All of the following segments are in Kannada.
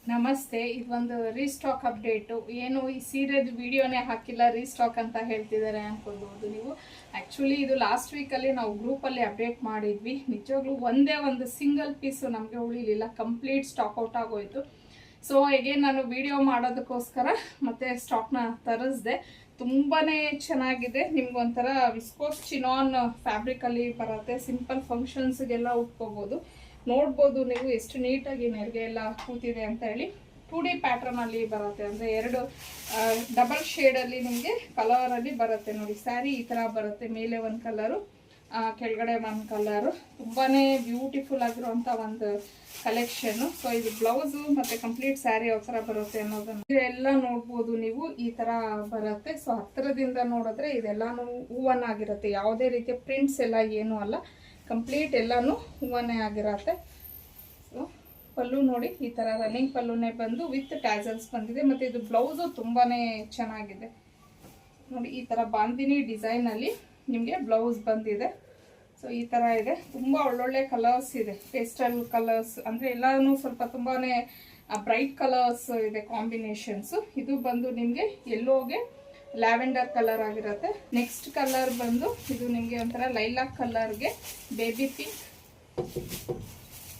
ನಮಸ್ತೆ. ಇದೊಂದು ರೀಸ್ಟಾಕ್ ಅಪ್ಡೇಟು. ಏನು ಈ ಸೀರೆದು ವಿಡಿಯೋನೇ ಹಾಕಿಲ್ಲ, ರೀಸ್ಟಾಕ್ ಅಂತ ಹೇಳ್ತಿದ್ದಾರೆ ಅನ್ಕೊಳ್ಬಹುದು ನೀವು. ಆ್ಯಕ್ಚುಲಿ ಇದು ಲಾಸ್ಟ್ ವೀಕಲ್ಲಿ ನಾವು ಗ್ರೂಪಲ್ಲಿ ಅಪ್ಡೇಟ್ ಮಾಡಿದ್ವಿ. ನಿಜವಾಗ್ಲೂ ಒಂದೇ ಒಂದು ಸಿಂಗಲ್ ಪೀಸು ನಮಗೆ ಉಳಿಲಿಲ್ಲ, ಕಂಪ್ಲೀಟ್ ಸ್ಟಾಕ್ ಔಟ್ ಆಗೋಯ್ತು. ಸೊ ಹೇಗೆ ನಾನು ವಿಡಿಯೋ ಮಾಡೋದಕ್ಕೋಸ್ಕರ ಮತ್ತೆ ಸ್ಟಾಕ್ನ ತರಿಸ್ದೆ. ತುಂಬಾ ಚೆನ್ನಾಗಿದೆ. ನಿಮ್ಗೊಂಥರ ವಿಸ್ಕೋಸ್ ಚಿನಾನ್ ಫ್ಯಾಬ್ರಿಕಲ್ಲಿ ಬರುತ್ತೆ. ಸಿಂಪಲ್ ಫಂಕ್ಷನ್ಸ್ಗೆಲ್ಲ ಉಟ್ಕೋಬೋದು. ನೋಡ್ಬೋದು ನೀವು ಎಷ್ಟು ನೀಟಾಗಿ ನೆರಿಗೆ ಎಲ್ಲ ಕೂತಿದೆ ಅಂತ ಹೇಳಿ. 2D ಪ್ಯಾಟರ್ನ್ ಅಲ್ಲಿ ಬರುತ್ತೆ, ಅಂದ್ರೆ ಎರಡು ಡಬಲ್ ಶೇಡ್ ಅಲ್ಲಿ ನಿಮಗೆ ಕಲರ್ ಅಲ್ಲಿ ಬರುತ್ತೆ ನೋಡಿ. ಸ್ಯಾರಿ ಈ ತರ ಬರುತ್ತೆ, ಮೇಲೆ ಒಂದು ಕಲರು, ಕೆಳಗಡೆ ಒಂದು ಕಲರು. ತುಂಬಾನೇ ಬ್ಯೂಟಿಫುಲ್ ಆಗಿರುವಂತ ಒಂದು ಕಲೆಕ್ಷನ್. ಸೊ ಇದು ಬ್ಲೌಸು ಮತ್ತೆ ಕಂಪ್ಲೀಟ್ ಸ್ಯಾರಿ ಯಾವ ತರ ಬರುತ್ತೆ ಅನ್ನೋದನ್ನ ಇದೆಲ್ಲ ನೋಡ್ಬೋದು ನೀವು. ಈ ತರ ಬರುತ್ತೆ. ಸೊ ಹತ್ತಿರದಿಂದ ನೋಡಿದ್ರೆ ಇದೆಲ್ಲಾನು ಹೂವನ್ನ ಆಗಿರುತ್ತೆ, ಯಾವುದೇ ರೀತಿಯ ಪ್ರಿಂಟ್ಸ್ ಎಲ್ಲ ಏನು ಅಲ್ಲ, ಕಂಪ್ಲೀಟ್ ಎಲ್ಲಾನು ಹೂವನ್ನೇ ಆಗಿರತ್ತೆ. ಸೊ ಪಲ್ಲು ನೋಡಿ, ಈ ತರ ರನ್ನಿಂಗ್ ಪಲ್ಲುನೇ ಬಂದು ವಿತ್ ಟ್ಯಾಸಲ್ಸ್ ಬಂದಿದೆ. ಮತ್ತೆ ಇದು ಬ್ಲೌಸು ತುಂಬಾನೇ ಚೆನ್ನಾಗಿದೆ ನೋಡಿ. ಈ ತರ ಬಾಂದಿನಿ ಡಿಸೈನ್ ಅಲ್ಲಿ ನಿಮಗೆ ಬ್ಲೌಸ್ ಬಂದಿದೆ. ಸೊ ಈ ತರ ಇದೆ. ತುಂಬಾ ಒಳ್ಳೊಳ್ಳೆ ಕಲರ್ಸ್ ಇದೆ, ಪೇಸ್ಟಲ್ ಕಲರ್ಸ್, ಅಂದ್ರೆ ಎಲ್ಲಾನು ಸ್ವಲ್ಪ ತುಂಬಾನೇ ಬ್ರೈಟ್ ಕಲರ್ಸ್ ಇದೆ ಕಾಂಬಿನೇಷನ್ಸ್. ಇದು ಬಂದು ನಿಮಗೆ ಎಲ್ಲೋಗೆ ಲ್ಯಾವೆಂಡರ್ ಕಲರ್ ಆಗಿರುತ್ತೆ. ನೆಕ್ಸ್ಟ್ ಕಲರ್ ಬಂದು ಇದು ನಿಮಗೆ ಒಂಥರ ಲೈಲಾಕ್ ಕಲರ್ಗೆ ಬೇಬಿ ಪಿಂಕ್,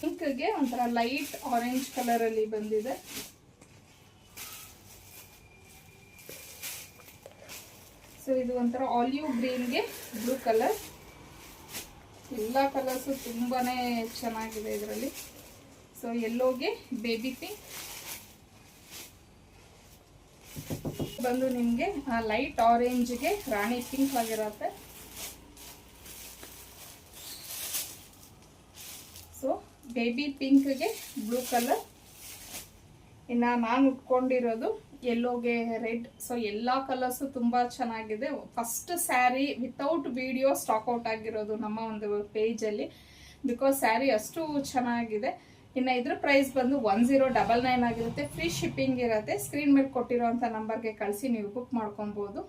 ಪಿಂಕ್ಗೆ ಒಂಥರ ಲೈಟ್ ಆರೆಂಜ್ ಕಲರ್ ಅಲ್ಲಿ ಬಂದಿದೆ. ಸೊ ಇದು ಒಂಥರ ಆಲಿವ್ ಗ್ರೀನ್ಗೆ ಬ್ಲೂ ಕಲರ್. ಎಲ್ಲ ಕಲರ್ಸು ತುಂಬಾನೇ ಚೆನ್ನಾಗಿದೆ ಇದರಲ್ಲಿ. ಸೊ ಎಲ್ಲೋಗೆ ಬೇಬಿ ಪಿಂಕ್ ಬಂದು ನಿಮಗೆ ಲೈಟ್ ಆರೆಂಜ್ಗೆ ರಾಣಿ ಪಿಂಕ್ ಆಗಿರುತ್ತೆ. ಸೊ ಬೇಬಿ ಪಿಂಕ್ಗೆ ಬ್ಲೂ ಕಲರ್. ಇನ್ನು ನಾನು ಉಟ್ಕೊಂಡಿರೋದು ಎಲ್ಲೋಗೆ ರೆಡ್. ಸೊ ಎಲ್ಲ ಕಲರ್ಸು ತುಂಬ ಚೆನ್ನಾಗಿದೆ. First sari without video stock out ಆಗಿರೋದು ನಮ್ಮ ಒಂದು ಪೇಜಲ್ಲಿ, ಬಿಕಾಸ್ ಸ್ಯಾರಿ ಅಷ್ಟು ಚೆನ್ನಾಗಿದೆ. ಇನ್ನು ಇದ್ರ ಪ್ರೈಸ್ ಬಂದು 1099 ಆಗಿರುತ್ತೆ. ಫ್ರೀ ಶಿಪ್ಪಿಂಗ್ ಇರುತ್ತೆ. ಸ್ಕ್ರೀನ್ ಮೇಲೆ ಕೊಟ್ಟಿರೋಂಥ ನಂಬರ್ಗೆ ಕಳಿಸಿ ನೀವು ಬುಕ್ ಮಾಡ್ಕೊಬೋದು.